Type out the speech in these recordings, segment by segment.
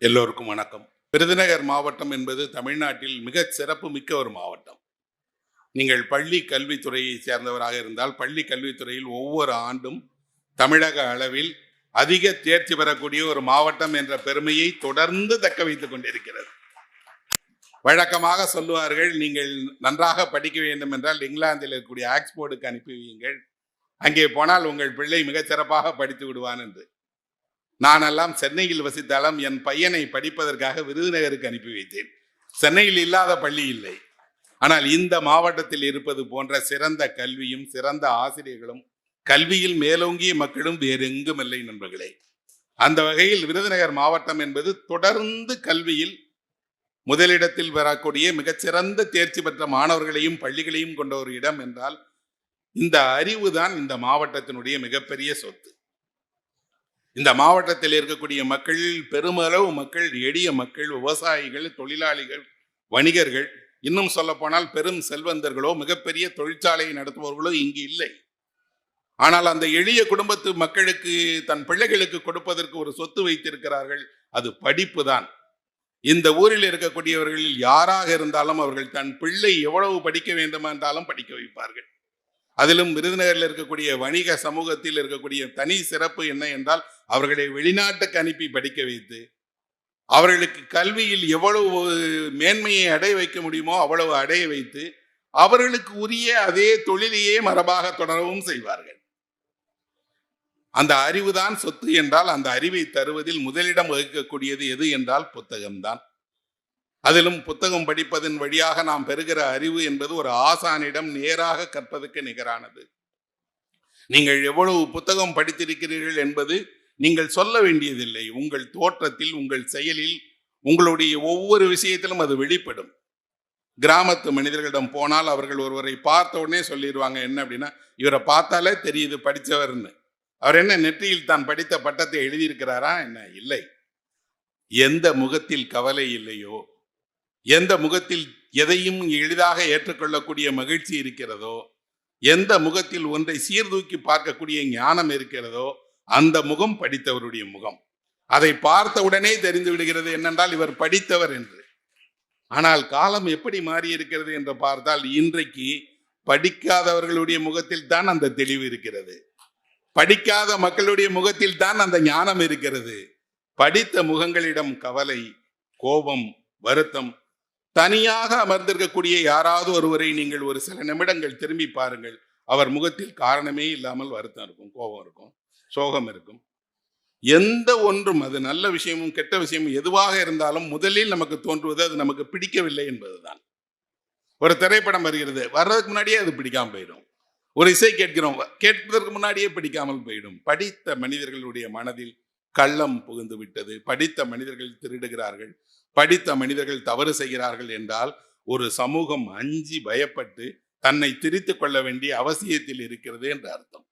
எல்லோருக்கும் வணக்கம். விருதுநகர் மாவட்டம் என்பது தமிழ்நாட்டில் மிக சிறப்பு மிக்க ஒரு மாவட்டம். நீங்கள் பள்ளி கல்வித்துறையை சேர்ந்தவராக இருந்தால் பள்ளி கல்வித்துறையில் ஒவ்வொரு ஆண்டும் தமிழக அளவில் அதிக தேர்ச்சி பெறக்கூடிய ஒரு மாவட்டம் என்ற பெருமையை தொடர்ந்து தக்க வைத்துக் கொண்டிருக்கிறது. வழக்கமாக சொல்லுவார்கள், நீங்கள் நன்றாக படிக்க வேண்டும் என்றால் இங்கிலாந்தில் இருக்கக்கூடிய ஆக்ஸ்போர்டுக்கு அனுப்பி வையுங்கள், அங்கே போனால் உங்கள் பிள்ளை மிகச் சிறப்பாக படித்து விடுவான் என்று. நானெல்லாம் சென்னையில் வசித்தாலும் என் பையனை படிப்பதற்காக விருதுநகருக்கு அனுப்பி வைத்தேன். சென்னையில் இல்லாத பள்ளி இல்லை. ஆனால் இந்த மாவட்டத்தில் இருப்பது போன்ற சிறந்த கல்வியும் சிறந்த ஆசிரியர்களும் கல்வியில் மேலோங்கிய மக்களும் வேறு எங்கும் இல்லை நண்பர்களே. அந்த வகையில் விருதுநகர் மாவட்டம் என்பது தொடர்ந்து கல்வியில் முதலிடத்தில் வரக்கூடிய மிகச்சிறந்த தேர்ச்சி பெற்ற மாணவர்களையும் பள்ளிகளையும் கொண்ட ஒரு இடம் என்றால் இந்த அறிவுதான் இந்த மாவட்டத்தினுடைய மிகப்பெரிய சொத்து. இந்த மாவட்டத்தில் இருக்கக்கூடிய மக்கள் பெருமளவு மக்கள் எளிய மக்கள், விவசாயிகள், தொழிலாளிகள், வணிகர்கள், இன்னும் சொல்ல போனால் பெரும் செல்வந்தர்களோ மிகப்பெரிய தொழிற்சாலையை நடத்துபவர்களோ இங்கு இல்லை. ஆனால் அந்த எளிய குடும்பத்து மக்களுக்கு தன் பிள்ளைகளுக்கு கொடுப்பதற்கு ஒரு சொத்து வைத்திருக்கிறார்கள், அது படிப்பு தான். இந்த ஊரில் இருக்கக்கூடியவர்களில் யாராக இருந்தாலும் அவர்கள் தன் பிள்ளை எவ்வளவு படிக்க வேண்டும் என்றாலும் படிக்க வைப்பார்கள். அதிலும் விருதுநகரில் இருக்கக்கூடிய வணிக சமூகத்தில் இருக்கக்கூடிய தனி சிறப்பு என்ன என்றால் அவர்களை வெளிநாட்டுக்கு அனுப்பி படிக்க வைத்து அவர்களுக்கு கல்வியில் எவ்வளவு மேன்மையை அடைய வைக்க முடியுமோ அவ்வளவு அடைய வைத்து அவர்களுக்கு உரிய அதே தொழிலையே மரபாக தொடரவும் செய்வார்கள். அந்த அறிவுதான் சொத்து என்றால் அந்த அறிவை தருவதில் முதலிடம் வகிக்கக்கூடியது எது என்றால் புத்தகம்தான். அதிலும் புத்தகம் படிப்பதன் வழியாக நாம் பெறுகிற அறிவு என்பது ஒரு ஆசானிடம் நேராக கற்பதற்கு நிகரானது. நீங்கள் எவ்வளவு புத்தகம் படித்திருக்கிறீர்கள் என்பது நீங்கள் சொல்ல வேண்டியதில்லை. உங்கள் தோற்றத்தில், உங்கள் செயலில், உங்களுடைய ஒவ்வொரு விஷயத்திலும் அது வெளிப்படும். கிராமத்து மனிதர்களிடம் போனால் அவர்கள் ஒருவரை பார்த்த உடனே சொல்லிடுவாங்க, என்ன அப்படின்னா, இவரை பார்த்தாலே தெரியுது படித்தவர்னு. அவர் என்ன நெற்றியில் தான் படித்த பட்டத்தை எழுதியிருக்கிறாரா என்ன? இல்லை. எந்த முகத்தில் கவலை இல்லையோ, எந்த முகத்தில் எதையும் எளிதாக ஏற்றுக்கொள்ளக்கூடிய மகிழ்ச்சி இருக்கிறதோ, எந்த முகத்தில் ஒன்றை சீர்தூக்கி பார்க்கக்கூடிய ஞானம் இருக்கிறதோ அந்த முகம் படித்தவருடைய முகம். அதை பார்த்த உடனே தெரிந்து விடுகிறது என்னென்றால் இவர் படித்தவர் என்று. ஆனால் காலம் எப்படி மாறி இருக்கிறது என்று பார்த்தால் இன்றைக்கு படிக்காதவர்களுடைய முகத்தில் தான் அந்த தெளிவு இருக்கிறது. படிக்காத மக்களுடைய முகத்தில் தான் அந்த ஞானம் இருக்கிறது. படித்த முகங்களிடம் கவலை, கோபம், வருத்தம். தனியாக அமர்ந்திருக்கக்கூடிய யாராவது ஒருவரை நீங்கள் ஒரு சில நிமிடங்கள் திரும்பி பாருங்கள், அவர் முகத்தில் காரணமே இல்லாமல் வருத்தம் இருக்கும், கோபம் இருக்கும், சோகம் இருக்கும். எந்த ஒன்றும், அது நல்ல விஷயமும் கெட்ட விஷயமும் எதுவாக இருந்தாலும் முதலில் நமக்கு தோன்றுவது அது நமக்கு பிடிக்கவில்லை என்பதுதான். ஒரு திரைப்படம் வருகிறது, வர்றதுக்கு முன்னாடியே அது பிடிக்காமல் போயிடும். ஒரு இசை கேட்கிறோம், கேட்பதற்கு முன்னாடியே பிடிக்காமல் போயிடும். படித்த மனிதர்களுடைய மனதில் கள்ளம் புகுந்து விட்டது. படித்த மனிதர்கள் திருடுகிறார்கள், படித்த மனிதர்கள் தவறு செய்கிறார்கள் என்றால் ஒரு சமூகம் அஞ்சி பயப்பட்டு தன்னை திரித்துக் கொள்ள வேண்டிய அவசியத்தில் இருக்கிறது என்று அர்த்தம்.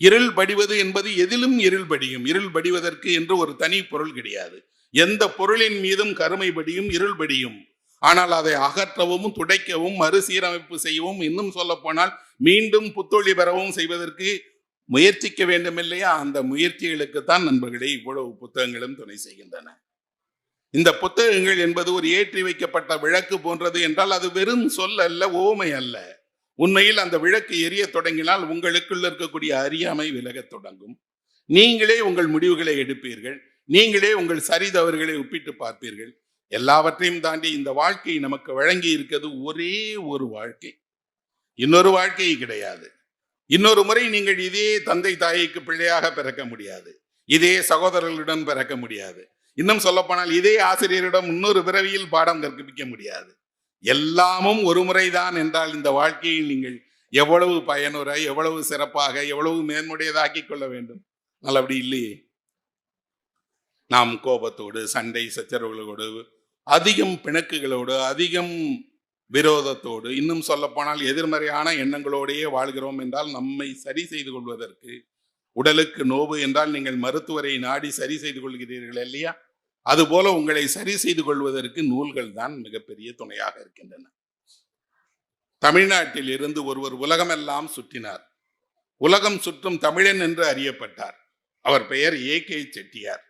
இருள் படிவது என்பது எதிலும் இருள் படியும். இருள் படிவதற்கு என்று ஒரு தனி பொருள் கிடையாது. எந்த பொருளின் மீதும் கருமை படியும், இருள் படியும். ஆனால் அதை அகற்றவும், துடைக்கவும், மறுசீரமைப்பு செய்யவும், இன்னும் சொல்ல போனால் மீண்டும் புத்தொழி பெறவும் செய்வதற்கு முயற்சிக்க வேண்டும் இல்லையா? அந்த முயற்சிகளுக்குத்தான் நண்பர்களே இவ்வளவு புத்தகங்களும் துணை செய்கின்றன. இந்த புத்தகங்கள் என்பது ஒரு ஏற்றி வைக்கப்பட்ட விளக்கு போன்றது என்றால் அது வெறும் சொல் அல்ல, ஓமை அல்ல. உண்மையில் அந்த விளக்கு எரிய தொடங்கினால் உங்களுக்குள்ள இருக்கக்கூடிய அறியாமை விலகத் தொடங்கும். நீங்களே உங்கள் முடிவுகளை எடுப்பீர்கள், நீங்களே உங்கள் சரி தவறுகளை ஒப்பிட்டு பார்ப்பீர்கள். எல்லாவற்றையும் தாண்டி இந்த வாழ்க்கை நமக்கு வழங்கி இருக்கிறது ஒரே ஒரு வாழ்க்கை, இன்னொரு வாழ்க்கை கிடையாது. இன்னொரு முறை நீங்கள் இதே தந்தை தாய்க்கு பிள்ளையாக பிறக்க முடியாது, இதே சகோதரர்களுடன் பிறக்க முடியாது, இன்னும் சொல்லப்போனால் இதே ஆசிரியரிடம் இன்னொரு பிறவியில் பாடம் கற்பிக்க முடியாது. எல்லாமும் ஒரு முறைதான் என்றால் இந்த வாழ்க்கையை நீங்கள் எவ்வளவு பயனுற, எவ்வளவு சிறப்பாக, எவ்வளவு மேன்முடையதாக்கி கொள்ள வேண்டும். அப்படி இல்லையே. நாம் கோபத்தோடு, சண்டை சச்சரவுகளோடு, அதிகம் பிணக்குகளோடு, அதிகம் விரோதத்தோடு, இன்னும் சொல்ல போனால் எதிர்மறையான எண்ணங்களோடையே வாழ்கிறோம் என்றால் நம்மை சரி செய்து கொள்வதற்கு, உடலுக்கு நோவு என்றால் நீங்கள் மருத்துவரை நாடி சரி செய்து கொள்கிறீர்கள் இல்லையா? அதுபோல உங்களை சரி செய்து கொள்வதற்கு நூல்கள் தான் மிகப்பெரிய துணையாக இருக்கின்றன. தமிழ்நாட்டில் இருந்து ஒருவர் உலகமெல்லாம் சுற்றினார். உலகம் சுற்றும் தமிழன் என்று அறியப்பட்டார். அவர் பெயர் ஏ.கே. செட்டியார்.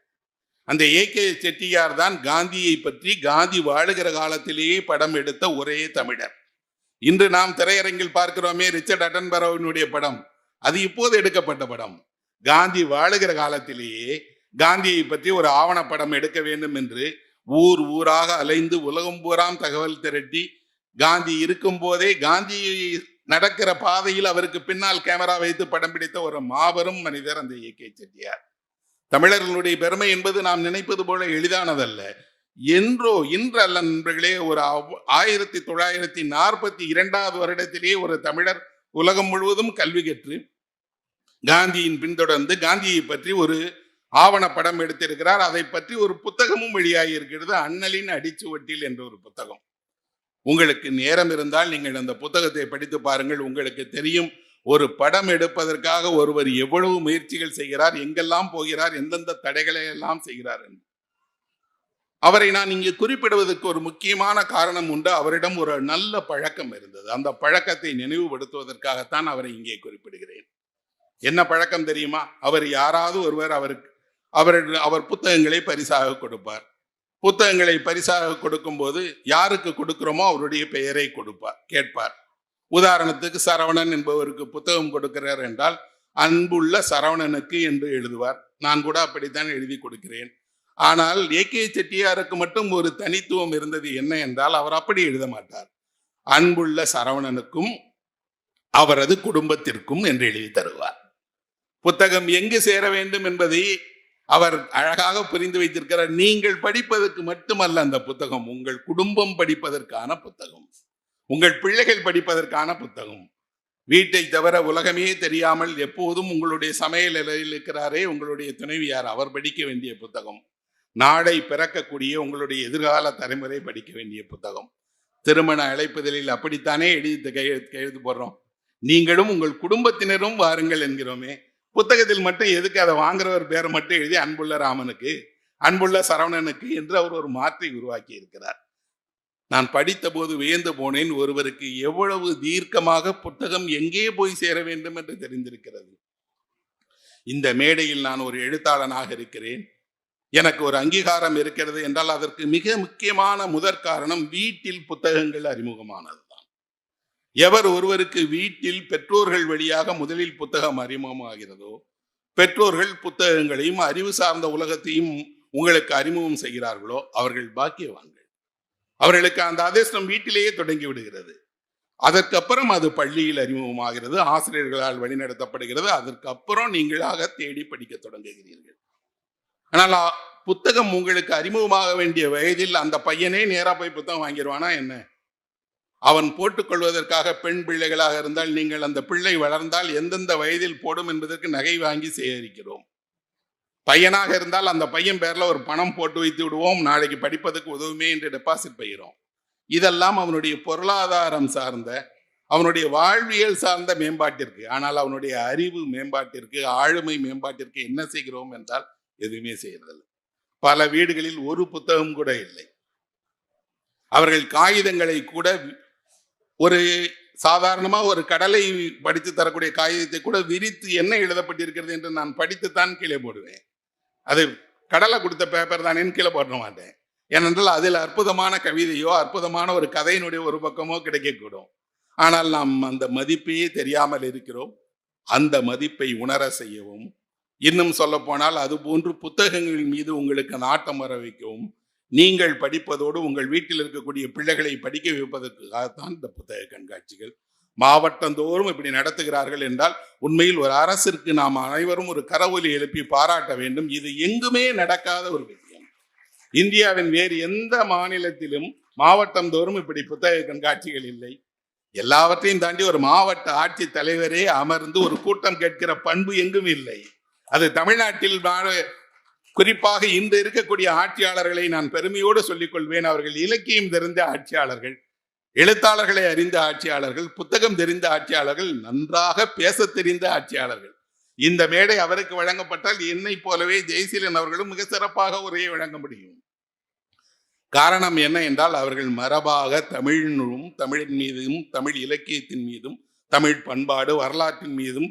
அந்த ஏகே செட்டியார் தான் காந்தியை பற்றி காந்தி வாழுகிற காலத்திலேயே படம் எடுத்த ஒரே தமிழர். இன்று நாம் திரையரங்கில் பார்க்கிறோமே ரிச்சர்ட் அட்டன்பரோவினுடைய படம், அது இப்போது எடுக்கப்பட்ட படம். காந்தி வாழுகிற காலத்திலேயே காந்தியை பற்றி ஒரு ஆவணப்படம் எடுக்க வேண்டும் என்று ஊர் ஊராக அலைந்து உலகம் பூராம் தகவல் திரட்டி காந்தி இருக்கும் போதே காந்தி நடக்கிற பாதையில் அவருக்கு பின்னால் கேமரா வைத்து படம் பிடித்த ஒரு மாபெரும் மனிதர் அந்த ஏகே செட்டியார். தமிழர்களுடைய பெருமை என்பது நாம் நினைப்பது போல எளிதானதல்ல. இன்று அல்ல நண்பர்களே, ஒரு 1942 வருடத்திலேயே ஒரு தமிழர் உலகம் முழுவதும் கல்வி கற்று காந்தியின் பின்தொடர்ந்து காந்தியை பற்றி ஒரு ஆவணப்படம் எடுத்திருக்கிறார். அதை பற்றி ஒரு புத்தகமும் வெளியாகி இருக்கிறது, அண்ணலின் அடிச்சுவட்டில் என்ற ஒரு புத்தகம். உங்களுக்கு நேரம் இருந்தால் நீங்கள் அந்த புத்தகத்தை படித்து பாருங்கள். உங்களுக்கு தெரியும் ஒரு படம் எடுப்பதற்காக ஒருவர் எவ்வளவு முயற்சிகள் செய்கிறார், எங்கெல்லாம் போகிறார், எந்தெந்த தடைகளை எல்லாம் செய்கிறார் என்று. அவரை நான் இங்கு குறிப்பிடுவதற்கு ஒரு முக்கியமான காரணம் உண்டு. அவரிடம் ஒரு நல்ல பழக்கம் இருந்தது. அந்த பழக்கத்தை நினைவுபடுத்துவதற்காகத்தான் அவரை இங்கே குறிப்பிடுகிறேன். என்ன பழக்கம் தெரியுமா? அவர் யாராவது ஒருவர் அவர் புத்தகங்களை பரிசாக கொடுப்பார். புத்தகங்களை பரிசாக கொடுக்கும் போது யாருக்கு கொடுக்கிறோமோ அவருடைய பெயரை கேட்பார். உதாரணத்துக்கு சரவணன் என்பவருக்கு புத்தகம் கொடுக்கிறார் என்றால் அன்புள்ள சரவணனுக்கு என்று எழுதுவார். நான் கூட அப்படித்தான் எழுதி கொடுக்கிறேன். ஆனால் ஏகே செட்டியாருக்கு மட்டும் ஒரு தனித்துவம் இருந்தது. என்ன என்றால் அவர் அப்படி எழுத மாட்டார். அன்புள்ள சரவணனுக்கும் அவரது குடும்பத்திற்கும் என்று எழுதி தருவார். புத்தகம் எங்கு சேர வேண்டும் என்பதை அவர் அழகாக புரிந்து வைத்திருக்கிறார். நீங்கள் படிப்பதற்கு மட்டுமல்ல அந்த புத்தகம், உங்கள் குடும்பம் படிப்பதற்கான புத்தகம், உங்கள் பிள்ளைகள் படிப்பதற்கான புத்தகம். வீட்டை தவிர உலகமே தெரியாமல் எப்போதும் உங்களுடைய சமையல் நிலையில் இருக்கிறாரே உங்களுடைய துணைவியார், அவர் படிக்க வேண்டிய புத்தகம். நாளை பிறக்கக்கூடிய உங்களுடைய எதிர்கால தலைமுறை படிக்க வேண்டிய புத்தகம். திருமண அழைப்புதலில் அப்படித்தானே எழுதி போடுறோம். நீங்களும் உங்கள் குடும்பத்தினரும் வாருங்கள் என்கிறோமே. புத்தகத்தில் மட்டும் எதுக்கு அதை வாங்குறவர் பேரை மட்டும் எழுதி அன்புள்ள ராமனுக்கு, அன்புள்ள சரவணனுக்கு என்று அவர் ஒரு மாற்றி உருவாக்கி இருக்கிறார். நான் படித்த போது வியந்து போனேன். ஒருவருக்கு எவ்வளவு தீர்க்கமாக புத்தகம் எங்கே போய் சேர வேண்டும் என்று தெரிந்திருக்கிறது. இந்த மேடையில் நான் ஒரு எழுத்தாளனாக இருக்கிறேன், எனக்கு ஒரு அங்கீகாரம் இருக்கிறது என்றால் அதற்கு மிக முக்கியமான முதற் காரணம் வீட்டில் புத்தகங்கள் அறிமுகமானதுதான். எவர் ஒருவருக்கு வீட்டில் பெற்றோர்கள் வழியாக முதலில் புத்தகம் அறிமுகமாகிறதோ, பெற்றோர்கள் புத்தகங்களையும் அறிவு சார்ந்த உலகத்தையும் உங்களுக்கு அறிமுகம் செய்கிறார்களோ அவர்கள் பாக்கியவான்கள். அவர்களுக்கு அந்த அதிர்ஷ்டம் வீட்டிலேயே தொடங்கி விடுகிறது. அதற்கப்புறம் அது பள்ளியில் அறிமுகமாகிறது, ஆசிரியர்களால் வழிநடத்தப்படுகிறது. அதற்கப்புறம் நீங்களாக தேடி படிக்க தொடங்குகிறீர்கள். ஆனால் புத்தகம் உங்களுக்கு அறிமுகமாக வேண்டிய வயதில் அந்த பையனே நேரா போய் புத்தகம் வாங்கிடுவானா என்ன? அவன் போட்டுக்கொள்வதற்காக பெண் பிள்ளைகளாக இருந்தால் நீங்கள் அந்த பிள்ளை வளர்ந்தால் எந்தெந்த வயதில் போடும் என்பதற்கு நகை வாங்கி சேகரிக்கிறோம். பையனாக இருந்தால் அந்த பையன் பேர்ல ஒரு பணம் போட்டு வைத்து விடுவோம், நாளைக்கு படிப்பதற்கு உதவுமே என்று டெபாசிட் பைகிறோம். இதெல்லாம் அவனுடைய பொருளாதாரம் சார்ந்த, அவனுடைய வாழ்வியல் சார்ந்த மேம்பாட்டிற்கு. ஆனால் அவனுடைய அறிவு மேம்பாட்டிற்கு, ஆளுமை மேம்பாட்டிற்கு என்ன செய்கிறோம் என்றால் எதுவுமே செய்யறதில்லை. பல வீடுகளில் ஒரு புத்தகம் கூட இல்லை. அவர்கள் காகிதங்களை கூட ஒரு சாதாரணமா ஒரு கடலை படித்து தரக்கூடிய காகிதத்தை கூட விரித்து என்ன எழுதப்பட்டிருக்கிறது என்று நான் படித்துத்தான் கீழே போடுவேன். அது கடலை கொடுத்த பேப்பர் தானேன்னு கீழே போட மாட்டேன். ஏனென்றால் அதில் அற்புதமான கவிதையோ அற்புதமான ஒரு கதையினுடைய ஒரு பக்கமோ கிடைக்கக்கூடும். ஆனால் நாம் அந்த மதிப்பையே தெரியாமல் இருக்கிறோம். அந்த மதிப்பை உணர செய்யவும், இன்னும் சொல்ல போனால் அது போன்று புத்தகங்கள் மீது உங்களுக்கு நாட்டம் வர வைக்கவும், நீங்கள் படிப்பதோடு உங்கள் வீட்டில் இருக்கக்கூடிய பிள்ளைகளை படிக்க வைப்பதற்காகத்தான் இந்த புத்தக கண்காட்சிகள். மாவட்டந்தோறும் இப்படி நடத்துகிறார்கள் என்றால் உண்மையில் ஒரு அரசிற்கு நாம் அனைவரும் ஒரு கரவொலி எழுப்பி பாராட்ட வேண்டும். இது எங்குமே நடக்காத ஒரு விஷயம். இந்தியாவின் வேறு எந்த மாநிலத்திலும் மாவட்டந்தோறும் இப்படி புத்தக கண்காட்சிகள் இல்லை. எல்லாவற்றையும் தாண்டி ஒரு மாவட்ட ஆட்சி தலைவரே அமர்ந்து ஒரு கூட்டம் கேட்கிற பண்பு எங்கும் இல்லை. அது தமிழ்நாட்டில் குறிப்பாக இன்று இருக்கக்கூடிய ஆட்சியாளர்களை நான் பெருமையோடு சொல்லிக் கொள்வேன். அவர்கள் இலக்கியம் தெரிந்த ஆட்சியாளர்கள், எழுத்தாளர்களை அறிந்த ஆட்சியாளர்கள், புத்தகம் தெரிந்த ஆட்சியாளர்கள், நன்றாக பேச தெரிந்த ஆட்சியாளர்கள். இந்த மேடை அவருக்கு வழங்கப்பட்டால் என்னை போலவே ஜெயசீலன் அவர்களும் மிக சிறப்பாக உரையை வழங்க முடியும். காரணம் என்ன என்றால் அவர்கள் மரபாக தமிழின் மீதும், தமிழ் இலக்கியத்தின் மீதும், தமிழ் பண்பாடு வரலாற்றின் மீதும்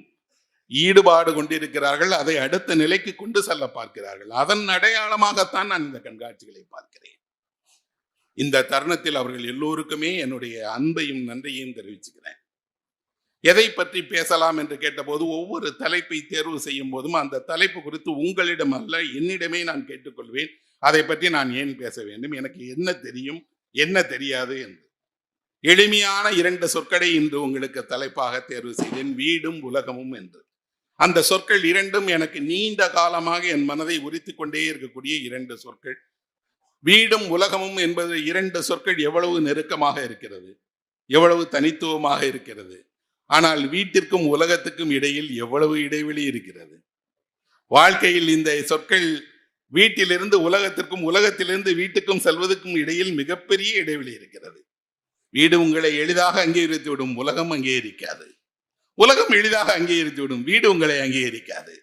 ஈடுபாடு கொண்டிருக்கிறார்கள், அதை அடுத்த நிலைக்கு கொண்டு செல்ல பார்க்கிறார்கள். அதன் அடையாளமாகத்தான் நான் இந்த கண்காட்சிகளை பார்க்கிறேன். இந்த தருணத்தில் அவர்கள் எல்லோருக்குமே என்னுடைய அன்பையும் நன்றியையும் தெரிவிச்சுக்கிறேன். எதை பற்றி பேசலாம் என்று கேட்டபோது ஒவ்வொரு தலைப்பை தேர்வு செய்யும் போதும் அந்த தலைப்பு குறித்து உங்களிடம் அல்ல என்னிடமே நான் கேட்டுக்கொள்வேன். அதை பற்றி நான் ஏன் பேச வேண்டும், எனக்கு என்ன தெரியும் என்ன தெரியாது என்று. எளிமையான 2 சொற்களை இன்று உங்களுக்கு தலைப்பாக தேர்வு செய்தேன், வீடும் உலகமும் என்று. அந்த சொற்கள் இரண்டும் எனக்கு நீண்ட காலமாக என் மனதை உரித்து கொண்டே இருக்கக்கூடிய 2 சொற்கள். வீடும் உலகமும் என்பது 2 சொற்கள் எவ்வளவு நெருக்கமாக இருக்கிறது, எவ்வளவு தனித்துவமாக இருக்கிறது. ஆனால் வீட்டிற்கும் உலகத்துக்கும் இடையில் எவ்வளவு இடைவெளி இருக்கிறது. வாழ்க்கையில் இந்த சொற்கள் வீட்டிலிருந்து உலகத்திற்கும் உலகத்திலிருந்து வீட்டுக்கும் செல்வதற்கும் இடையில் மிகப்பெரிய இடைவெளி இருக்கிறது. வீடு உங்களை எளிதாக அங்கீகரித்து விடும், உலகம் அங்கீகரிக்காது. உலகம் எளிதாக அங்கீகரித்து விடும், வீடு உங்களை அங்கீகரிக்காது.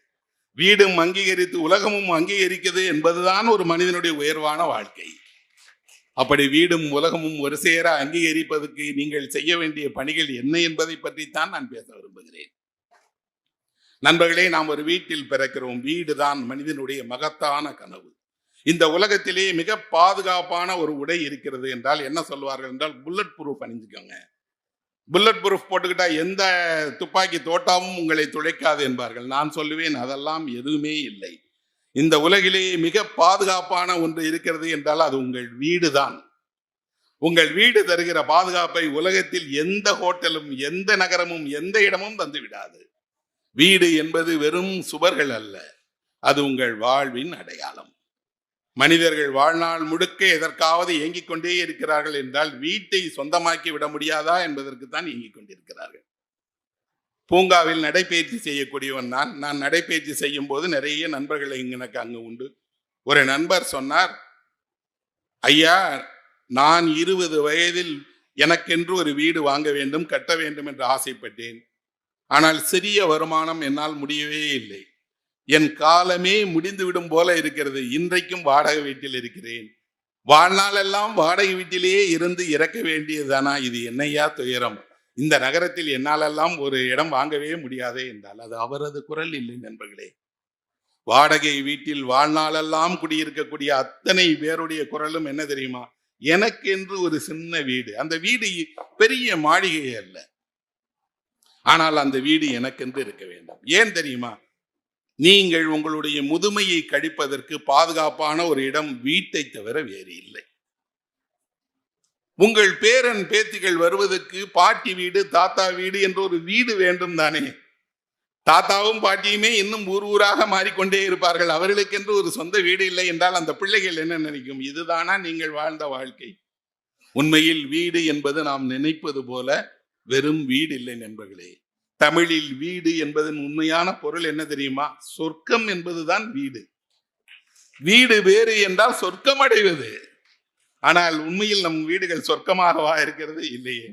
வீடும் அங்கீகரித்து உலகமும் அங்கீகரிக்கிறது என்பதுதான் ஒரு மனிதனுடைய உயர்வான வாழ்க்கை. அப்படி வீடும் உலகமும் ஒரு சேர அங்கீகரிப்பதற்கு நீங்கள் செய்ய வேண்டிய பணிகள் என்ன என்பதை பற்றித்தான் நான் பேச விரும்புகிறேன். நண்பர்களே, நாம் ஒரு வீட்டில் பிறக்கிறோம். வீடுதான் மனிதனுடைய மகத்தான கனவு. இந்த உலகத்திலே மிக பாதுகாப்பான ஒரு உடை இருக்கிறது என்றால் என்ன சொல்வார்கள் என்றால், புல்லட் ப்ரூஃப் அணிஞ்சுக்கோங்க. புல்லட் ப்ரூஃப் போட்டுக்கிட்டா எந்த துப்பாக்கி தோட்டாவும் உங்களை துளைக்காது என்பார்கள். நான் சொல்லுவேன், அதெல்லாம் எதுவுமே இல்லை. இந்த உலகிலே மிக பாதுகாப்பான ஒன்று இருக்கிறது என்றால் அது உங்கள் வீடு தான். உங்கள் வீடு தருகிற பாதுகாப்பை உலகத்தில் எந்த ஹோட்டலும் எந்த நகரமும் எந்த இடமும் தந்து விடாது. வீடு என்பது வெறும் சுவர்கள் அல்ல, அது உங்கள் வாழ்வின் அடையாளம். மனிதர்கள் வாழ்நாள் முழுக்க எதற்காவது இயங்கிக் கொண்டே இருக்கிறார்கள் என்றால் வீட்டை சொந்தமாக்கி விட முடியாதா என்பதற்கு தான் இயங்கிக் கொண்டிருக்கிறார்கள். பூங்காவில் நடைபயிற்சி செய்யக்கூடியவன் நான் நடைபயிற்சி செய்யும் போது நிறைய நண்பர்கள் எனக்கு அங்கு உண்டு. ஒரு நண்பர் சொன்னார், ஐயா, நான் 20 வயதில் எனக்கென்று ஒரு வீடு வாங்க வேண்டும், கட்ட வேண்டும் என்று ஆசைப்பட்டேன். ஆனால் சிறிய வருமானம் என்னால் முடியவே இல்லை. என் காலமே முடிந்துவிடும் போல இருக்கிறது. இன்றைக்கும் வாடகை வீட்டில் இருக்கிறேன். வாழ்நாளெல்லாம் வாடகை வீட்டிலேயே இருந்து இறக்க வேண்டியதுதானா? இது என்னையா துயரம்? இந்த நகரத்தில் என்னாலெல்லாம் ஒரு இடம் வாங்கவே முடியாதே என்றால் அது அவரது குரல் இல்லை நண்பர்களே. வாடகை வீட்டில் வாழ்நாளெல்லாம் குடியிருக்கக்கூடிய அத்தனை பேருடைய குரலும் என்ன தெரியுமா? எனக்கு என்று ஒரு சின்ன வீடு. அந்த வீடு பெரிய மாளிகை அல்ல, ஆனால் அந்த வீடு எனக்கென்று இருக்க வேண்டும். ஏன் தெரியுமா? நீங்கள் உங்களுடைய முதுமையை கழிப்பதற்கு பாதுகாப்பான ஒரு இடம் வீட்டை தவிர வேறு இல்லை. உங்கள் பேரன் பேத்திகள் வருவதற்கு பாட்டி வீடு தாத்தா வீடு என்ற ஒரு வீடு வேண்டும் தானே. தாத்தாவும் பாட்டியுமே இன்னும் ஊராக மாறிக்கொண்டே இருப்பார்கள். அவர்களுக்கென்று ஒரு சொந்த வீடு இல்லை என்றால் அந்த பிள்ளைகள் என்ன நினைக்கும்? இதுதானா நீங்கள் வாழ்ந்த வாழ்க்கை? உண்மையில் வீடு என்பது நாம் நினைப்பது போல வெறும் வீடு இல்லை நண்பர்களே. தமிழில் வீடு என்பதன் உண்மையான பொருள் என்ன தெரியுமா? சொர்க்கம் என்பதுதான் வீடு. வீடு வேறு என்றால் சொர்க்கம் அடைவது. ஆனால் உண்மையில் நம் வீடுகள் சொர்க்கமாகவா இருக்கிறது? இல்லையே.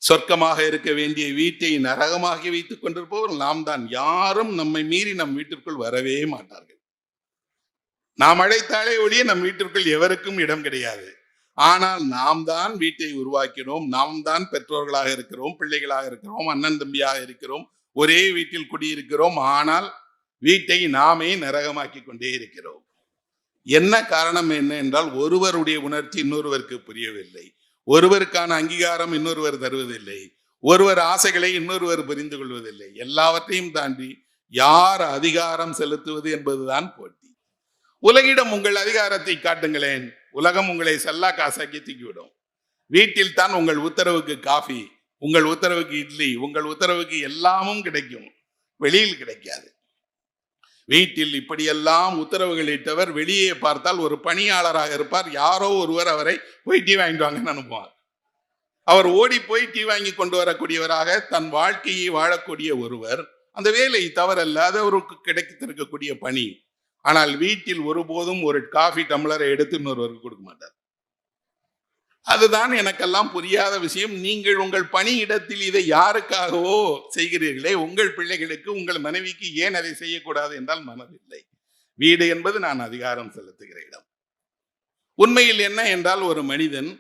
சொர்க்கமாக இருக்க வேண்டிய வீட்டை நரகமாகி வைத்துக் கொண்டிருப்பவர் நாம் தான். யாரும் நம்மை மீறி நம் வீட்டிற்குள் வரவே மாட்டார்கள். நாம் அழைத்தாலே ஒழிய நம் வீட்டிற்குள் எவருக்கும் இடம் கிடையாது. ஆனால் நாம் தான் வீட்டை உருவாக்கினோம். நாம் தான் பெற்றோர்களாக இருக்கிறோம், பிள்ளைகளாக இருக்கிறோம், அண்ணன் தம்பியாக இருக்கிறோம், ஒரே வீட்டில் குடியிருக்கிறோம். ஆனால் வீட்டை நாமே நரகமாக்கி கொண்டே இருக்கிறோம். என்ன காரணம் என்ன என்றால், ஒருவருடைய உணர்ச்சி இன்னொருவருக்கு புரியவில்லை, ஒருவருக்கான அங்கீகாரம் இன்னொருவர் தருவதில்லை, ஒருவர் ஆசைகளை இன்னொருவர் புரிந்து கொள்வதில்லை. எல்லாவற்றையும் தாண்டி யார் அதிகாரம் செலுத்துவது என்பதுதான் போட்டி. உலகிடம் உங்கள் அதிகாரத்தை காட்டுங்களேன், உலகம் உங்களை செல்லா காசாக்கி தூக்கிவிடும். வீட்டில் தான் உங்கள் உத்தரவுக்கு காஃபி, உங்கள் உத்தரவுக்கு இட்லி, உங்கள் உத்தரவுக்கு எல்லாமும் கிடைக்கும், வெளியில் கிடைக்காது. வீட்டில் இப்படியெல்லாம் உத்தரவுகள் இட்டவர் வெளியே பார்த்தால் ஒரு பணியாளராக இருப்பார். யாரோ ஒருவர் அவரை போய் டீ வாங்கிட்டு வாங்கன்னு அனுப்புவார். அவர் ஓடி போய் டீ வாங்கி கொண்டு வரக்கூடியவராக தன் வாழ்க்கையை வாழக்கூடிய ஒருவர். அந்த வேலை தவறல்ல, அது அவருக்கு கிடைத்திருக்கக்கூடிய பணி. ஆனால் வீட்டில் ஒருபோதும் ஒரு காஃபி டம்ளரை எடுத்து இன்னொருவருக்கு கொடுக்க மாட்டார். அதுதான் எனக்கெல்லாம் புரியாத விஷயம். நீங்கள் உங்கள் பணியிடத்தில் இதை யாருக்காகவோ செய்கிறீர்களே, உங்கள் பிள்ளைகளுக்கு உங்கள் மனைவிக்கு ஏன் அதை செய்யக்கூடாது என்றால் மனதில்லை. வீடு என்பது நான் அதிகாரம் செலுத்துகிற இடம். உண்மையில் என்ன என்றால், ஒரு மனிதன்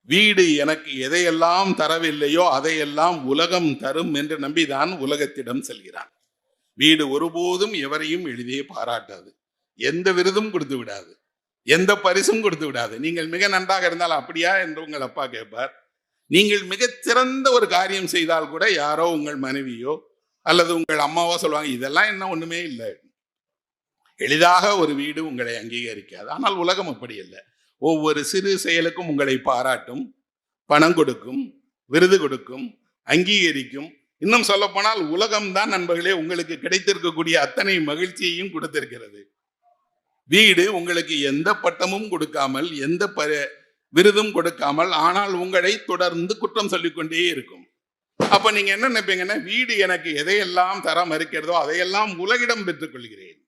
வீடு எனக்கு எதையெல்லாம் தரவில்லையோ அதையெல்லாம் உலகம் தரும் என்று நம்பிதான் உலகத்திடம் செல்கிறான். வீடு ஒருபோதும் எவரையும் எளிதே பாராட்டாது, எந்த விருதும் கொடுத்து விடாது, எந்த பரிசும் கொடுத்து விடாது. நீங்கள் மிக நன்றாக இருந்தால் அப்படியா என்று உங்கள் அப்பா கேட்பார். நீங்கள் மிகச் சிறந்த ஒரு காரியம் செய்தால் கூட யாரோ உங்கள் மனைவியோ அல்லது உங்கள் அம்மாவோ சொல்லுவாங்க, இதெல்லாம் என்ன ஒண்ணுமே இல்லை. எளிதாக ஒரு வீடு உங்களை அங்கீகரிக்காது. ஆனால் உலகம் அப்படி இல்லை. ஒவ்வொரு சிறு செயலுக்கும் உங்களை பாராட்டும், பணம் கொடுக்கும், விருது கொடுக்கும், அங்கீகரிக்கும். இன்னும் சொல்ல போனால் உலகம்தான் நண்பர்களே உங்களுக்கு கிடைத்திருக்கக்கூடிய அத்தனை மகிழ்ச்சியையும் கொடுத்திருக்கிறது. வீடு உங்களுக்கு எந்த பட்டமும் கொடுக்காமல், எந்த விருதும் கொடுக்காமல், ஆனால் உங்களை தொடர்ந்து குற்றம் சொல்லிக்கொண்டே இருக்கும். அப்ப நீங்க என்ன நினைப்பீங்கன்னா, வீடு எனக்கு எதையெல்லாம் தர மறுக்கிறதோ அதையெல்லாம் உலகிடம் பெற்றுக் கொள்கிறேன்.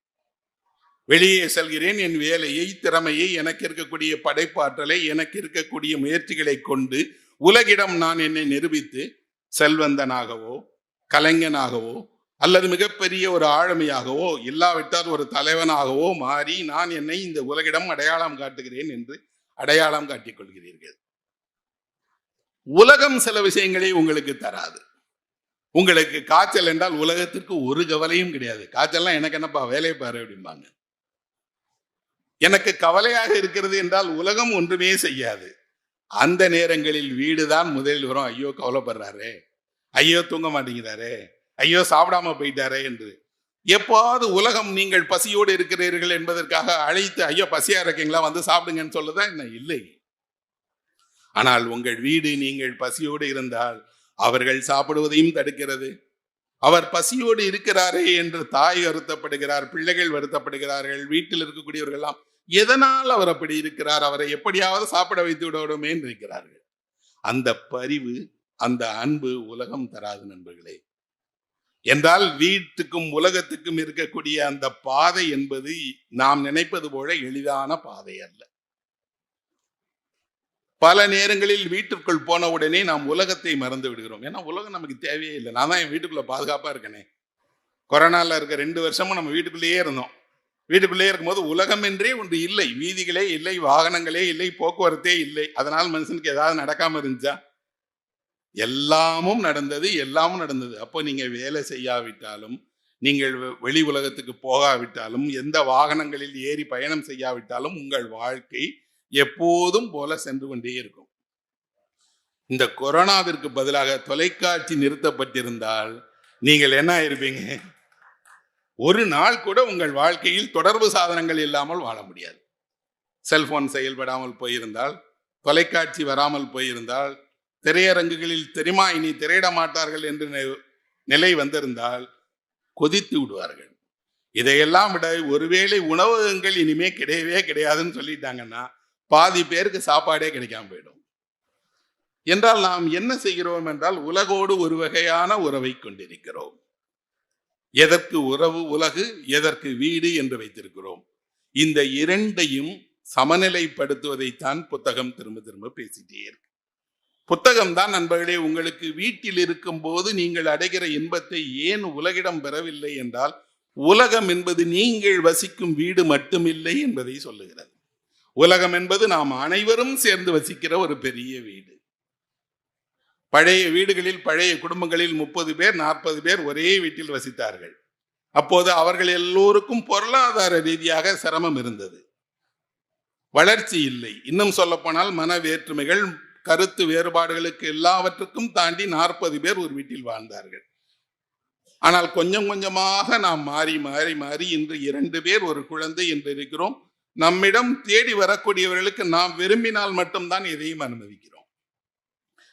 வெளியே செல்கிறேன், என் வேலையை, திறமையை, எனக்கு இருக்கக்கூடிய படைப்பாற்றலை, எனக்கு இருக்கக்கூடிய முயற்சிகளை கொண்டு உலகிடம் நான் என்னை நிரூபித்து செல்வந்தனாகவோ கலைஞனாகவோ அல்லது மிகப்பெரிய ஒரு ஆளுமையாகவோ இல்லாவிட்டால் ஒரு தலைவனாகவோ மாறி நான் என்னை இந்த உலகிடம் அடையாளம் காட்டுகிறேன் என்று அடையாளம் காட்டிக் கொள்கிறீர்கள். உலகம் சில விஷயங்களை உங்களுக்கு தராது. உங்களுக்கு காய்ச்சல் என்றால் உலகத்திற்கு ஒரு கவலையும் கிடையாது. காய்ச்சல்லாம் எனக்கு என்னப்பா, வேலையை பாரு அப்படிம்பாங்க. எனக்கு கவலையாக இருக்கிறது என்றால் உலகம் ஒன்றுமே செய்யாது. அந்த நேரங்களில் வீடுதான் முதலில் வரும். ஐயோ கவலைப்படுறாரு, ஐயோ தூங்க மாட்டேங்கிறாரு, ஐயோ சாப்பிடாம போயிட்டாரே என்று. எப்பாவது உலகம் நீங்கள் பசியோடு இருக்கிறீர்கள் என்பதற்காக அழைத்து, ஐயோ பசியா இருக்கீங்களா வந்து சாப்பிடுங்கன்னு சொல்லுதான் என்ன? இல்லை. ஆனால் உங்கள் வீடு நீங்கள் பசியோடு இருந்தால் அவர்கள் சாப்பிடுவதையும் தடுக்கிறது. அவர் பசியோடு இருக்கிறாரே என்று தாய் வருத்தப்படுகிறார், பிள்ளைகள் வருத்தப்படுகிறார்கள், வீட்டில் இருக்கக்கூடியவர்கள் எல்லாம் எதனால் அவர் அப்படி இருக்கிறார், அவரை எப்படியாவது சாப்பிட வைத்து விடணுமே என்று இருக்கிறார்கள். அந்த பரிவு, அந்த அன்பு உலகம் தராது நண்பர்களே. என்றால் வீட்டுக்கும் உலகத்துக்கும் இருக்கக்கூடிய அந்த பாதை என்பது நாம் நினைப்பது போல எளிதான பாதை அல்ல. பல நேரங்களில் வீட்டுக்குள் போன உடனே நாம் உலகத்தை மறந்து விடுகிறோம். ஏன்னா உலகம் நமக்கு தேவையே இல்லை. நான் தான் என் வீட்டுக்குள்ள பாதுகாப்பா இருக்கனே. கொரோனால இருக்க 2 வருஷமும் நம்ம வீட்டுக்குள்ளேயே இருந்தோம். வீட்டுக்குள்ளேயே இருக்கும்போது உலகம் என்றே ஒன்று இல்லை. வீதிகளே இல்லை, வாகனங்களே இல்லை, போக்குவரத்தே இல்லை. அதனால் மனுஷனுக்கு ஏதாவது நடக்காம இருந்துச்சா? எல்லாமும் நடந்தது, எல்லாமும் நடந்தது. அப்போ நீங்க வேலை செய்யாவிட்டாலும், நீங்கள் வெளி உலகத்துக்கு போகாவிட்டாலும், எந்த வாகனங்களில் ஏறி பயணம் செய்யாவிட்டாலும் உங்கள் வாழ்க்கை எப்போதும் போல சென்று கொண்டே இருக்கும். இந்த கொரோனாவிற்கு பதிலாக தொலைக்காட்சி நிறுத்தப்பட்டிருந்தால் நீங்கள் என்ன இருப்பீங்க? ஒரு நாள் கூட உங்கள் வாழ்க்கையில் தொடர்பு சாதனங்கள் இல்லாமல் வாழ முடியாது. செல்போன் செயல்படாமல் போயிருந்தால், தொலைக்காட்சி வராமல் போயிருந்தால், திரையரங்குகளில் தெரியுமா இனி திரையிட மாட்டார்கள் என்று நிலை வந்திருந்தால் கொதித்து விடுவார்கள். இதையெல்லாம் விட ஒருவேளை உணவகங்கள் இனிமே கிடையவே கிடையாதுன்னு சொல்லிட்டாங்கன்னா பாதி பேருக்கு சாப்பாடே கிடைக்காம போயிடும். என்றால் நாம் என்ன செய்கிறோம் என்றால் உலகோடு ஒரு வகையான உறவை கொண்டிருக்கிறோம். எதற்கு உறவு உலகு, எதற்கு வீடு என்று வைத்திருக்கிறோம். இந்த இரண்டையும் சமநிலைப்படுத்துவதைத்தான் புத்தகம் திரும்ப திரும்ப பேசிட்டே இருக்கு. புத்தகம் தான் நண்பர்களே உங்களுக்கு வீட்டில் இருக்கும் போது நீங்கள் அடைகிற இன்பத்தை ஏன் உலகிடம் பெறவில்லை என்றால், உலகம் என்பது நீங்கள் வசிக்கும் வீடு மட்டுமில்லை என்பதை சொல்லுகிறது. உலகம் என்பது நாம் அனைவரும் சேர்ந்து வசிக்கிற ஒரு பெரிய வீடு. பழைய வீடுகளில், பழைய குடும்பங்களில் 30 பேர் 40 பேர் ஒரே வீட்டில் வசித்தார்கள். அப்போது அவர்கள் எல்லோருக்கும் பொருளாதார ரீதியாக சிரமம் இருந்தது, வளர்ச்சி இல்லை. இன்னும் சொல்ல போனால் மன வேற்றுமைகள், கருத்து வேறுபாடுகளுக்கு எல்லாவற்றுக்கும் தாண்டி 40 பேர் ஒரு வீட்டில் வாழ்ந்தார்கள். ஆனால் கொஞ்சம் கொஞ்சமாக நாம் மாறி மாறி மாறி இன்று 2 பேர் ஒரு குழந்தை என்று இருக்கிறோம். நம்மிடம் தேடி வரக்கூடியவர்களுக்கு நாம் விரும்பினால் மட்டும்தான் எதையும் அனுமதிக்கிறோம்.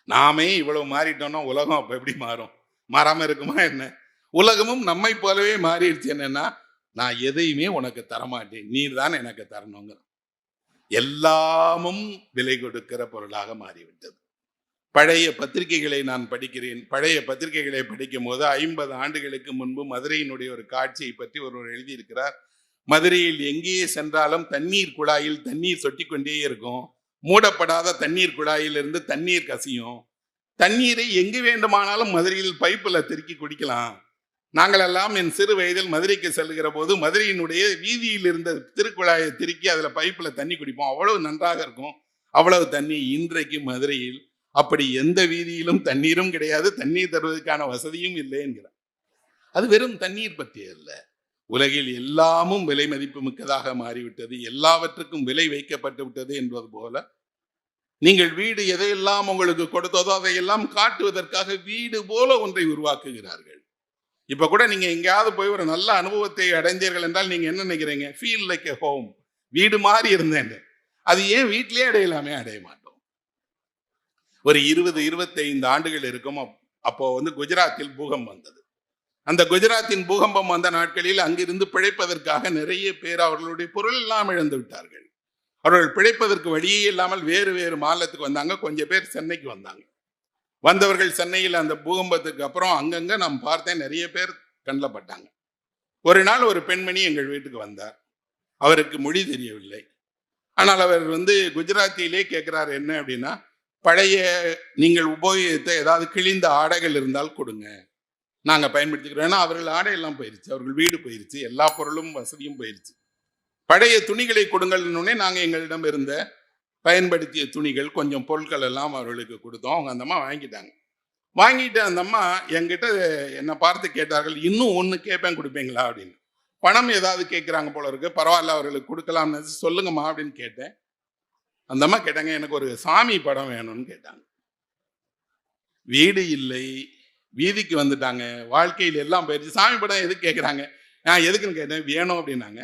நாமே இவ்வளவு மாறிட்டோம்னா உலகம் அப்ப எப்படி மாறும்? மாறாம இருக்குமா என்ன? உலகமும் நம்மை போலவே மாறிடுச்சு. என்னன்னா, நான் எதையுமே உனக்கு தரமாட்டேன், நீர் தான் எனக்கு தரணுங்கிற எல்லாமும் விலை கொடுக்கிற பொருளாக மாறிவிட்டது. பழைய பத்திரிகைகளை நான் படிக்கிறேன். பழைய பத்திரிகைகளை படிக்கும் போது 50 ஆண்டுகளுக்கு முன்பு மதுரையினுடைய ஒரு காட்சியை பற்றி ஒருவர் எழுதியிருக்கிறார். மதுரையில் எங்கே சென்றாலும் தண்ணீர் குழாயில் தண்ணீர் சொட்டி கொண்டே இருக்கும். மூடப்படாத தண்ணீர் குழாயிலிருந்து தண்ணீர் கசியும். தண்ணீரை எங்கு வேண்டுமானாலும் மதுரையில் பைப்பில் திருக்கி குடிக்கலாம். நாங்கள் எல்லாம் என் சிறு வயதில் மதுரைக்கு செல்கிற போது மதுரையினுடைய வீதியில் இருந்த திருக்குழாயை திருக்கி அதுல பைப்புல தண்ணி குடிப்போம். அவ்வளவு நன்றாக இருக்கும், அவ்வளவு தண்ணி. இன்றைக்கு மதுரையில் அப்படி எந்த வீதியிலும் தண்ணீரும் கிடையாது, தண்ணீர் தருவதற்கான வசதியும் இல்லை என்கிறார். அது வெறும் தண்ணீர் பற்றி அல்ல. உலகில் எல்லாமும் விலை மதிப்பு மிக்கதாக மாறிவிட்டது, எல்லாவற்றுக்கும் விலை வைக்கப்பட்டு விட்டது என்பது போல நீங்கள் வீடு எதையெல்லாம் உங்களுக்கு கொடுத்ததோ அதையெல்லாம் காட்டுவதற்காக வீடு போல ஒன்றை உருவாக்குகிறார்கள். இப்ப கூட நீங்க எங்கேயாவது போய் ஒரு நல்ல அனுபவத்தை அடைந்தீர்கள் என்றால் நீங்க என்ன நினைக்கிறீங்க? ஃபீல் லைக் எ ஹோம், வீடு மாதிரி இருந்தேன். அது ஏன் வீட்டிலேயே அடையலாமே? அடைய மாட்டோம். ஒரு 20-25 ஆண்டுகள் இருக்கும். அப்போ குஜராத்தில் பூகம்பம் வந்தது. அந்த குஜராத்தின் பூகம்பம் வந்த நாட்களில் அங்கிருந்து பிழைப்பதற்காக நிறைய பேர் அவர்களுடைய பொருள் எல்லாம் இழந்து விட்டார்கள். அவர்கள் பிழைப்பதற்கு வழியே இல்லாமல் வேறு வேறு மாநிலத்துக்கு வந்தாங்க. கொஞ்சம் பேர் சென்னைக்கு வந்தாங்க. வந்தவர்கள் சென்னையில் அந்த பூகம்பத்துக்கு அப்புறம் அங்கங்க நான் பார்த்தேன், நிறைய பேர் கண்ணில் பட்டாங்க. ஒரு நாள் ஒரு பெண்மணி எங்கள் வீட்டுக்கு வந்தார். அவருக்கு மொழி தெரியவில்லை. ஆனால் அவர் குஜராத்தியிலே கேட்கிறார், என்ன அப்படின்னா, பழைய நீங்கள் உபயோகித்த ஏதாவது கிழிந்த ஆடைகள் இருந்தால் கொடுங்க, நாங்கள் பயன்படுத்திக்கிறோம். ஏன்னா அவர்கள் ஆடையெல்லாம் போயிருச்சு, அவர்கள் வீடு போயிருச்சு, எல்லா பொருளும் வசதியும் போயிருச்சு. பழைய துணிகளை கொடுங்கள்னே நாங்கள் எங்களிடம் இருந்த பயன்படுத்திய துணிகள் கொஞ்சம் பொருட்கள் எல்லாம் அவர்களுக்கு கொடுத்தோம். அவங்க அந்த அம்மா வாங்கிட்டாங்க. வாங்கிட்டு அந்த அம்மா என்கிட்ட என்னை பார்த்து கேட்டார்கள், இன்னும் ஒன்று கேட்பேன் கொடுப்பீங்களா அப்படின்னு. பணம் ஏதாவது கேட்குறாங்க போல இருக்கு, பரவாயில்ல அவர்களுக்கு கொடுக்கலாம்னு சொல்லுங்கம்மா அப்படின்னு கேட்டேன். அந்த அம்மா கேட்டாங்க, எனக்கு ஒரு சாமி படம் வேணும்னு கேட்டாங்க. வீடு இல்லை, வீதிக்கு வந்துட்டாங்க, வாழ்க்கையில் எல்லாம் போயிடுச்சு, சாமி படம் எதுக்கு கேட்குறாங்க? நான் எதுக்குன்னு கேட்டேன், வேணும் அப்படின்னாங்க.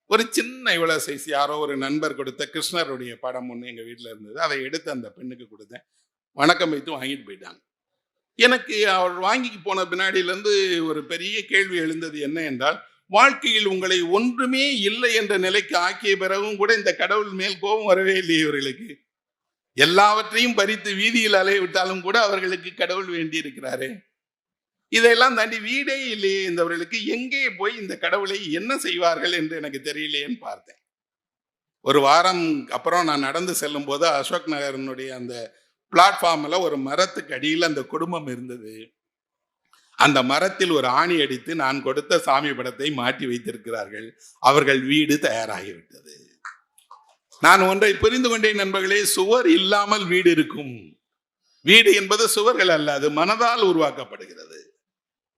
ஒரு சின்ன இவ்வளோ சைஸ் யாரோ ஒரு நண்பர் கொடுத்த கிருஷ்ணருடைய படம் ஒன்று எங்கள் வீட்டில் இருந்தது. அதை எடுத்து அந்த பெண்ணுக்கு கொடுத்தேன். வணக்கம் வைத்து வாங்கிட்டு போயிட்டாங்க. எனக்கு அவர் வாங்கிக்கு போன பின்னாடியிலேருந்து ஒரு பெரிய கேள்வி எழுந்தது. என்ன என்றால், வாழ்க்கையில் உங்களை ஒன்றுமே இல்லை என்ற நிலைக்கு ஆக்கிய பிறகும் கூட இந்த கடவுள் மேல் கோபம் வரவே இல்லை இவர்களுக்கு. எல்லாவற்றையும் பறித்து வீதியில் அலைய விட்டாலும் கூட அவர்களுக்கு கடவுள் வேண்டி இருக்கிறாரே. இதெல்லாம் தாண்டி வீடே இல்லையே இந்தவர்களுக்கு, எங்கே போய் இந்த கடவுளை என்ன செய்வார்கள் என்று எனக்கு தெரியலையேன்னு பார்த்தேன். ஒரு வாரம் அப்புறம் நான் நடந்து செல்லும் போது அசோக் நகரனுடைய அந்த பிளாட்ஃபார்ம்ல ஒரு மரத்துக்கு அடியில் அந்த குடும்பம் இருந்தது. அந்த மரத்தில் ஒரு ஆணி அடித்து நான் கொடுத்த சாமி படத்தை மாட்டி வைத்திருக்கிறார்கள். அவர்கள் வீடு தயாராகிவிட்டது. நான் ஒன்றை புரிந்து கொண்டேன் நண்பர்களே, சுவர் இல்லாமல் வீடு இருக்கும். வீடு என்பது சுவர்கள் அல்ல, அது மனதால் உருவாக்கப்படுகிறது.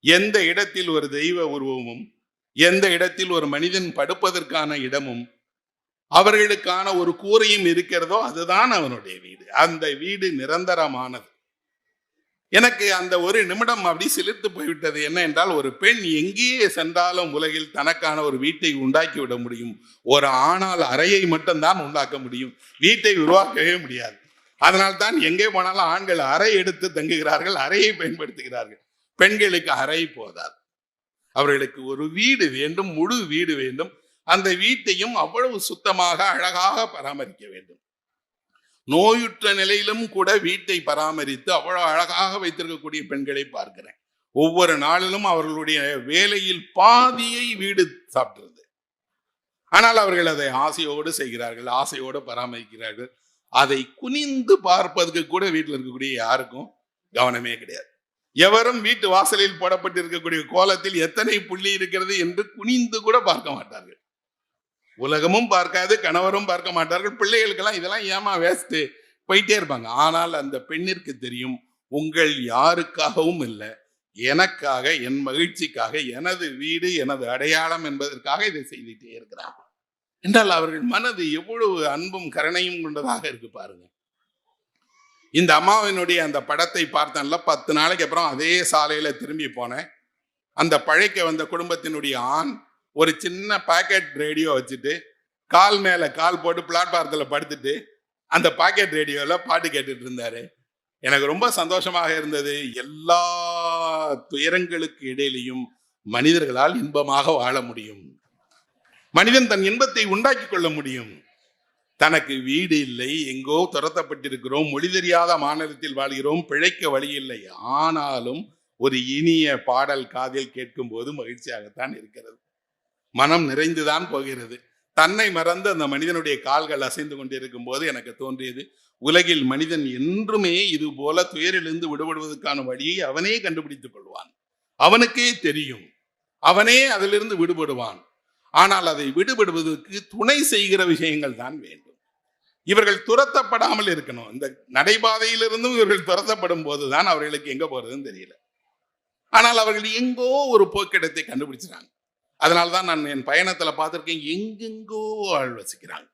எந்த இடத்தில் ஒரு தெய்வ உருவமும், எந்த இடத்தில் ஒரு மனிதன் படுப்பதற்கான இடமும், அவர்களுக்கான ஒரு கூரையும் இருக்கிறதோ அதுதான் அவனுடைய வீடு. அந்த வீடு நிரந்தரமானது. எனக்கு அந்த ஒரு நிமிடம் அப்படி சிலிர்த்து போய்விட்டது. என்ன என்றால், ஒரு பெண் எங்கேயே சென்றாலும் உலகில் தனக்கான ஒரு வீட்டை உண்டாக்கி விட முடியும். ஒரு ஆணால் அறையை மட்டும்தான் உண்டாக்க முடியும், வீட்டை உருவாக்கவே முடியாது. அதனால்தான் எங்கே போனாலும் ஆண்கள் அறை எடுத்து தங்குகிறார்கள், அறையை பயன்படுத்துகிறார்கள். பெண்களுக்கு அறை போதாது, அவர்களுக்கு ஒரு வீடு வேண்டும், முழு வீடு வேண்டும். அந்த வீட்டையும் அவ்வளவு சுத்தமாக அழகாக பராமரிக்க வேண்டும். நோயுற்ற நிலையிலும் கூட வீட்டை பராமரித்து அவ்வளவு அழகாக வைத்திருக்கக்கூடிய பெண்களை பார்க்கிறேன். ஒவ்வொரு நாளிலும் அவர்களுடைய வேலையில் பாதியை வீடு சாப்பிடுறது. ஆனால் அவர்கள் அதை ஆசையோடு செய்கிறார்கள், ஆசையோடு பராமரிக்கிறார்கள். அதை குனிந்து பார்ப்பதற்கு கூட வீட்டில் இருக்கக்கூடிய யாருக்கும் கவனமே கிடையாது. எவரும் வீட்டு வாசலில் போடப்பட்டிருக்கக்கூடிய கோலத்தில் எத்தனை புள்ளி இருக்கிறது என்று குனிந்து கூட பார்க்க மாட்டார்கள். உலகமும் பார்க்காது, கணவரும் பார்க்க மாட்டார்கள். பிள்ளைகளுக்கெல்லாம் இதெல்லாம் ஏமா வேஸ்ட் போயிட்டே இருப்பாங்க. ஆனால் அந்த பெண்ணிற்கு தெரியும், உங்கள் யாருக்காகவும் இல்லை, எனக்காக, என் மகிழ்ச்சிக்காக, எனது வீடு எனது அடையாளம் என்பதற்காக இதை செய்துட்டே இருக்கிறார் என்றால் அவர்கள் மனது எவ்வளவு அன்பும் கருணையும் கொண்டதாக இருக்கு பாருங்க. இந்த அம்மாவினுடைய அந்த படத்தை பார்த்தேன்ல, 10 நாளைக்கு அப்புறம் அதே சாலையில திரும்பி போனேன். அந்த பழைக்க வந்த குடும்பத்தினுடைய ஆண் ஒரு சின்ன பாக்கெட் ரேடியோ வச்சுட்டு கால் மேல கால் போட்டு பிளாட்பாரத்தில் படுத்துட்டு அந்த பாக்கெட் ரேடியோல பாட்டு கேட்டுட்டு இருந்தாரு. எனக்கு ரொம்ப சந்தோஷமாக இருந்தது. எல்லா துயரங்களுக்கு இடையிலையும் மனிதர்களால் இன்பமாக வாழ முடியும். மனிதன் தன் இன்பத்தை உண்டாக்கி கொள்ள முடியும். தனக்கு வீடு இல்லை, எங்கோ துரத்தப்பட்டிருக்கிறோம், மொழி தெரியாத மாநிலத்தில் வாழ்கிறோம், பிழைக்க வழி இல்லை. ஆனாலும் ஒரு இனிய பாடல் காதில் கேட்கும் போது மகிழ்ச்சியாகத்தான் இருக்கிறது, மனம் நிறைந்துதான் போகிறது. தன்னை மறந்து அந்த மனிதனுடைய கால்கள் அசைந்து கொண்டிருக்கும் போது எனக்கு தோன்றியது, உலகில் மனிதன் என்றுமே இது போல துயரிலிருந்து விடுபடுவதற்கான வழியை அவனே கண்டுபிடித்துக் கொள்வான். அவனுக்கே தெரியும், அவனே அதிலிருந்து விடுபடுவான். ஆனால் அதை விடுபடுவதற்கு துணை செய்கிற விஷயங்கள் தான் வேண்டும். இவர்கள் துரத்தப்படாமல் இருக்கணும். இந்த நடைபாதையிலிருந்தும் இவர்கள் துரத்தப்படும் போதுதான் அவர்களுக்கு எங்க போறதுன்னு தெரியல. ஆனால் அவர்கள் எங்கோ ஒரு போக்கிடத்தை கண்டுபிடிச்சிட்டாங்க. அதனால தான் நான் என் பயணத்துல பார்த்திருக்கேன், எங்கெங்கோ ஆள் வசிக்கிறாங்க.